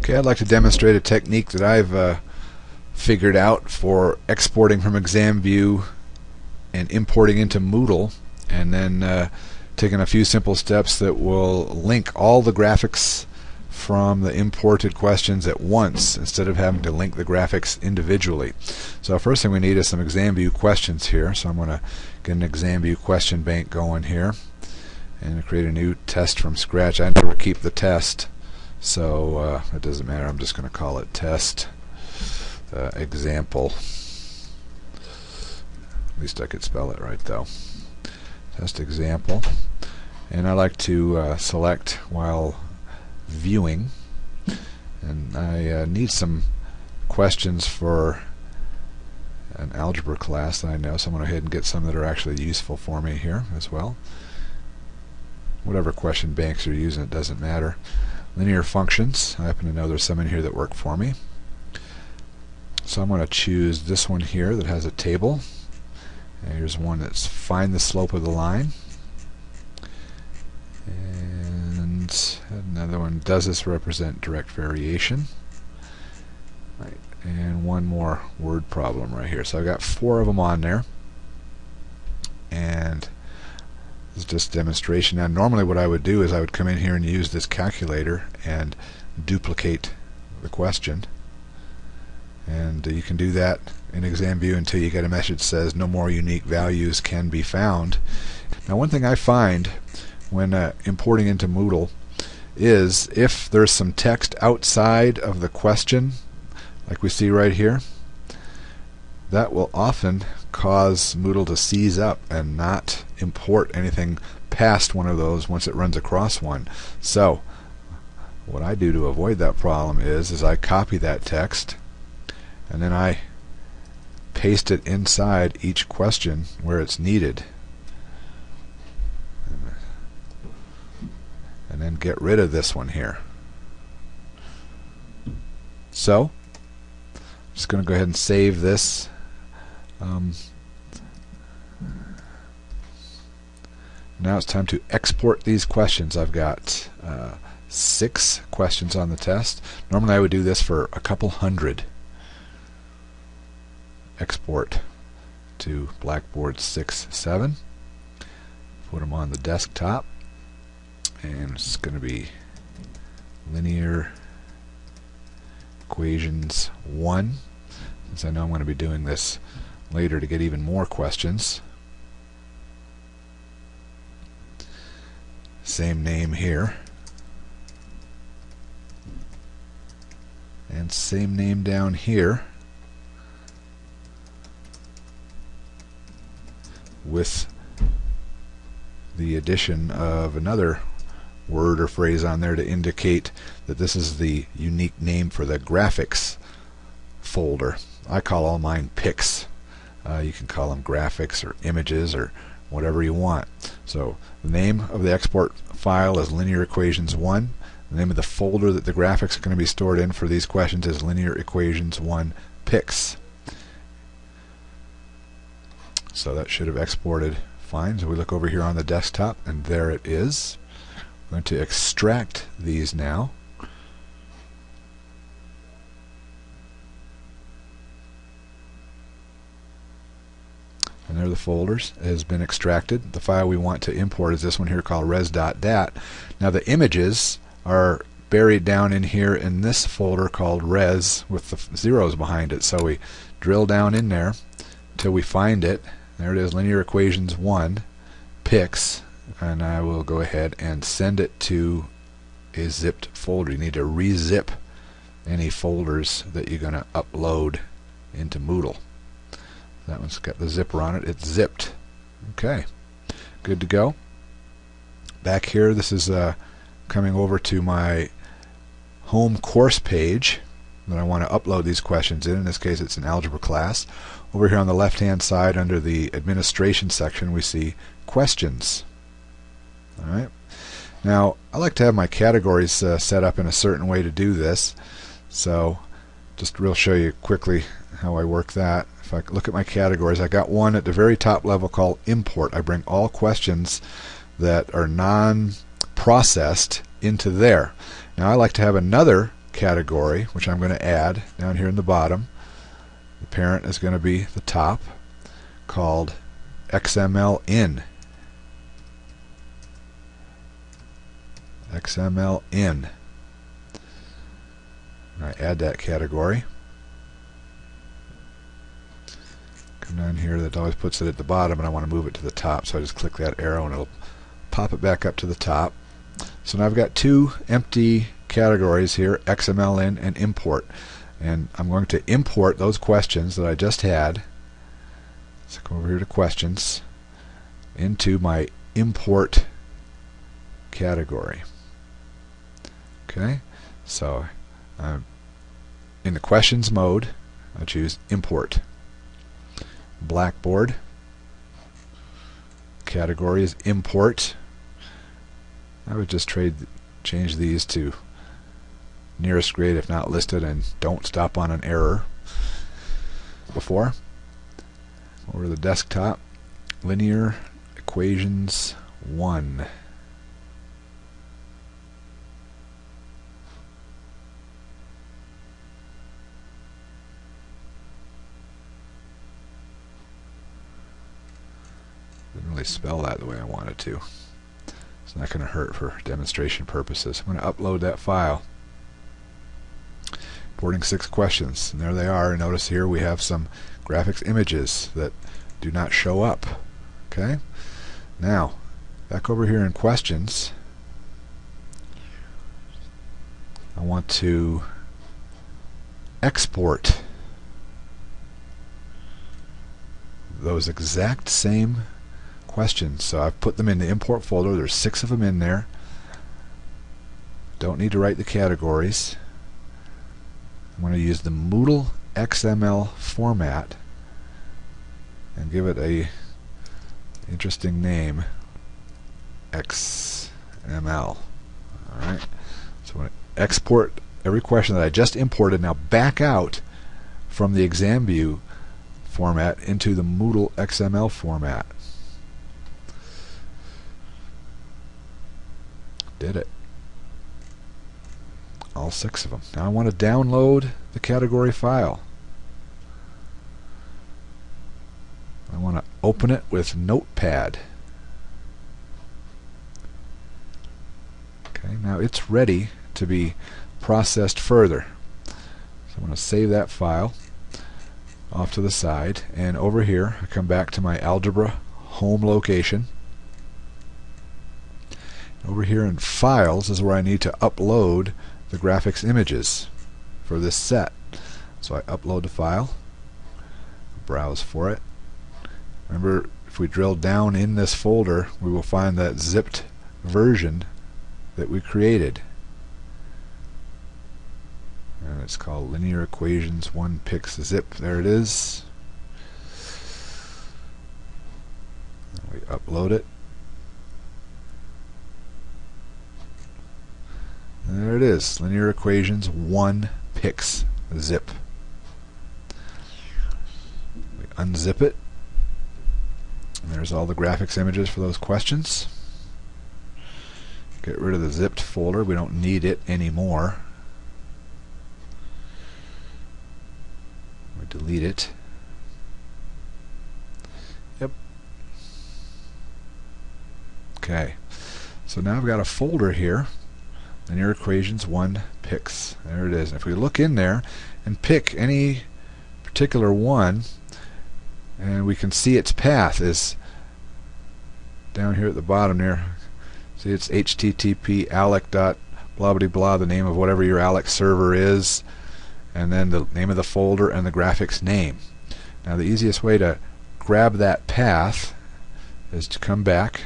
Okay, I'd like to demonstrate a technique that I've figured out for exporting from ExamView and importing into Moodle, and then taking a few simple steps that will link all the graphics from the imported questions at once instead of having to link the graphics individually. So first thing we need is some ExamView questions here. So I'm going to get an ExamView question bank going here and create a new test from scratch. I never keep the test, so it doesn't matter. I'm just going to call it test example. At least I could spell it right though. Test example. And I like to select while viewing, and I need some questions for an algebra class that I know, so I'm going to go ahead and get some that are actually useful for me here as well. Whatever question banks you're using, it doesn't matter. Linear functions, I happen to know there's some in here that work for me. So I'm going to choose this one here that has a table. And here's one that's find the slope of the line. And another one, does this represent direct variation? Right. And one more word problem right here. So I've got 4 of them on there. And this is just a demonstration. Now normally what I would do is I would come in here and use this calculator and duplicate the question. And you can do that in ExamView until you get a message that says no more unique values can be found. Now one thing I find when importing into Moodle is if there's some text outside of the question, like we see right here, that will often cause Moodle to seize up and not import anything past one of those once it runs across one. So what I do to avoid that problem is I copy that text and then I paste it inside each question where it's needed, and then get rid of this one here. So I'm just going to go ahead and save this. Now it's time to export these questions. I've got 6 questions on the test. Normally I would do this for a couple hundred. Export to Blackboard 6.7. Put them on the desktop, and it's going to be linear equations 1, since I know I'm going to be doing this later to get even more questions. Same name here, and same name down here, with the addition of another word or phrase on there to indicate that this is the unique name for the graphics folder. I call all mine pics. You can call them graphics or images or whatever you want. So the name of the export file is linear equations 1. The name of the folder that the graphics are going to be stored in for these questions is linear equations 1 pics. So that should have exported fine. So we look over here on the desktop, and there it is. I'm going to extract these now. And there the folders has been extracted. The file we want to import is this one here called res.dat. Now the images are buried down in here in this folder called res with the zeros behind it. So we drill down in there until we find it. There it is, linear equations 1 pics, and I will go ahead and send it to a zipped folder. You need to re-zip any folders that you're going to upload into Moodle. That one's got the zipper on it. It's zipped. Okay, good to go. Back here, this is coming over to my home course page that I want to upload these questions in. In this case, it's an algebra class. Over here on the left-hand side, under the administration section, we see questions. All right. Now, I like to have my categories set up in a certain way to do this. So, just real show you quickly how I work that. If I look at my categories, I got one at the very top level called import. I bring all questions that are non-processed into there. Now I like to have another category, which I'm going to add down here in the bottom. The parent is going to be the top, called XML in. XML in. And I add that category. Come down here, that always puts it at the bottom, and I want to move it to the top, so I just click that arrow and it'll pop it back up to the top. So now I've got two empty categories here, XML in and import. And I'm going to import those questions that I just had. So go over here to questions, into my import category. Okay, so in the questions mode, I choose import. Blackboard category is import. I would just change these to nearest grade if not listed, and don't stop on an error before. Over the desktop, linear equations 1. Didn't really spell that the way I wanted to. It's not going to hurt for demonstration purposes. I'm going to upload that file. Importing 6 questions, and there they are. Notice here we have some graphics images that do not show up. Okay, now back over here in questions, I want to export those exact same questions. So I've put them in the import folder. There's 6 of them in there. Don't need to write the categories. I'm going to use the Moodle XML format and give it a interesting name, XML. Alright, so I'm going to export every question that I just imported, now back out from the ExamView format into the Moodle XML format. Did it. All 6 of them. Now I want to download the category file. I want to open it with Notepad. Okay, now it's ready to be processed further. So I'm going to save that file off to the side, and over here I come back to my algebra home location. Over here in files is where I need to upload the graphics images for this set. So I upload the file, browse for it. Remember, if we drill down in this folder, we will find that zipped version that we created. And it's called linear equations 1 pix zip. There it is. And we upload it. And there it is, linear equations 1 pix zip. We unzip it, and there's all the graphics images for those questions. Get rid of the zipped folder, we don't need it anymore. We delete it. Yep. Okay, so now I've got a folder here, linear equations 1 pix. There it is. And if we look in there and pick any particular one, and we can see its path is down here at the bottom there. See, it's http alec dot blah blah blah, the name of whatever your Alec server is, and then the name of the folder and the graphics name. Now the easiest way to grab that path is to come back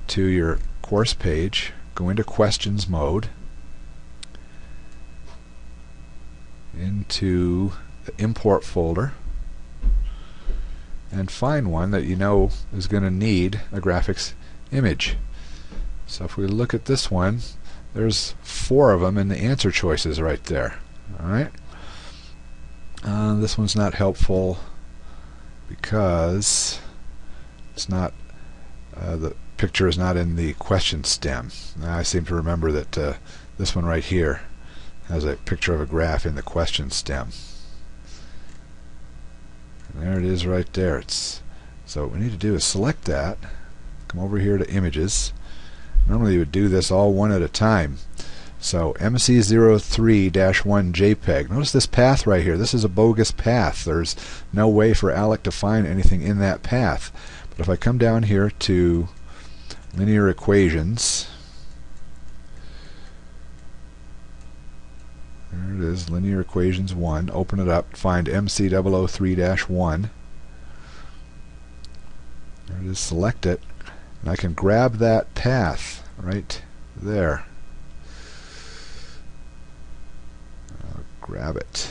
to your course page, go into questions mode, into the import folder, and find one that you know is going to need a graphics image. So if we look at this one, there's 4 of them in the answer choices right there. Alright, this one's not helpful because it's not the picture is not in the question stem. Now I seem to remember that this one right here has a picture of a graph in the question stem. And there it is right there. So what we need to do is select that, come over here to images. Normally you would do this all one at a time. So MC03-1 JPEG. Notice this path right here. This is a bogus path. There's no way for Alec to find anything in that path. But if I come down here to linear equations, there it is, linear equations 1. Open it up, find MC003-1. There it is, select it, and I can grab that path right there. Grab it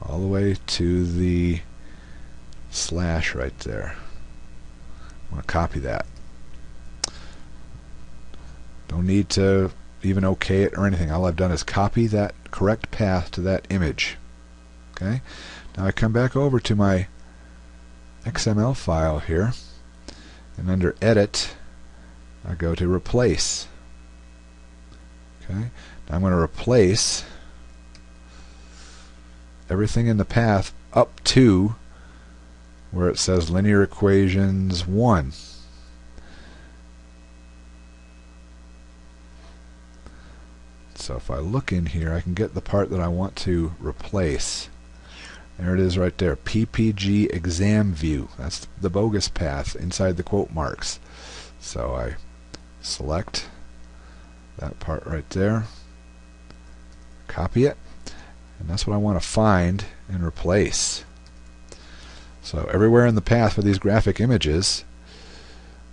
all the way to the slash right there. I'm going to copy that. Don't need to even OK it or anything. All I've done is copy that correct path to that image. Okay. Now I come back over to my XML file here, and under Edit I go to Replace. Okay. Now I'm going to replace everything in the path up to where it says linear equations 1. So if I look in here, I can get the part that I want to replace. There it is right there, PPG ExamView. That's the bogus path inside the quote marks. So I select that part right there, copy it, and that's what I want to find and replace. So everywhere in the path for these graphic images,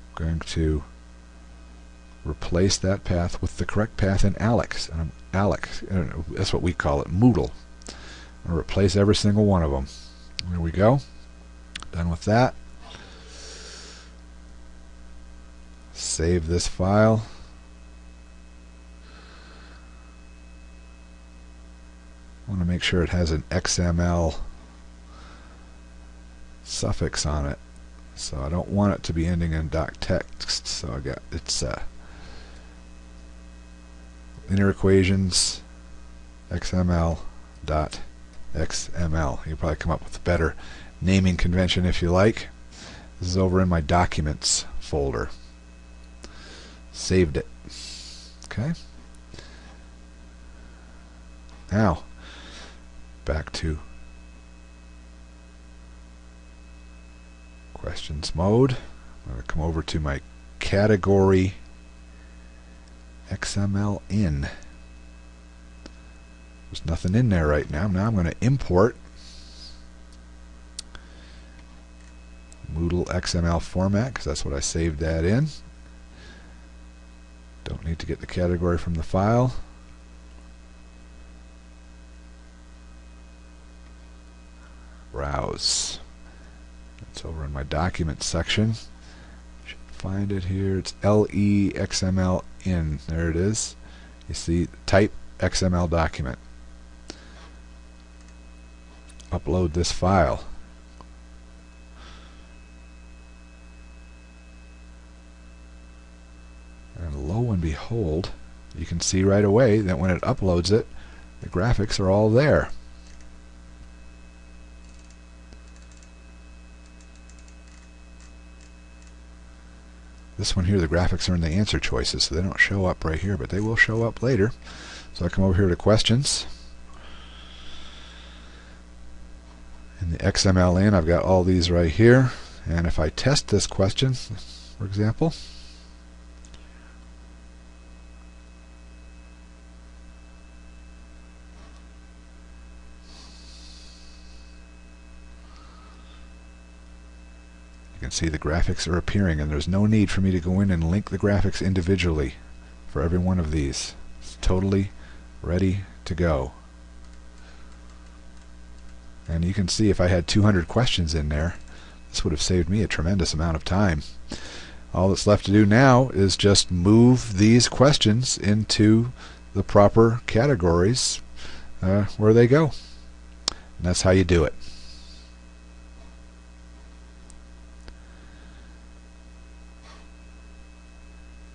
I'm going to replace that path with the correct path in Alex. That's what we call it, Moodle. I'm going to replace every single one of them. There we go. Done with that. Save this file. I want to make sure it has an XML suffix on it, so I don't want it to be ending in .text. So I got it's linear equations XML .xml. You probably come up with a better naming convention if you like. This is over in my documents folder. Saved it. Okay. Now back to questions mode. I'm going to come over to my category XML in. There's nothing in there right now. Now I'm going to import Moodle XML format because that's what I saved that in. Don't need to get the category from the file. Browse. It's over in my documents section. Should find it here. It's LEXML in. There it is. You see, type XML document. Upload this file. And lo and behold, you can see right away that when it uploads it, the graphics are all there. This one here, the graphics are in the answer choices, so they don't show up right here, but they will show up later. So I come over here to questions. In the XML in, I've got all these right here. And if I test this question, for example, you can see the graphics are appearing, and there's no need for me to go in and link the graphics individually for every one of these. It's totally ready to go. And you can see if I had 200 questions in there, this would have saved me a tremendous amount of time. All that's left to do now is just move these questions into the proper categories where they go. And that's how you do it.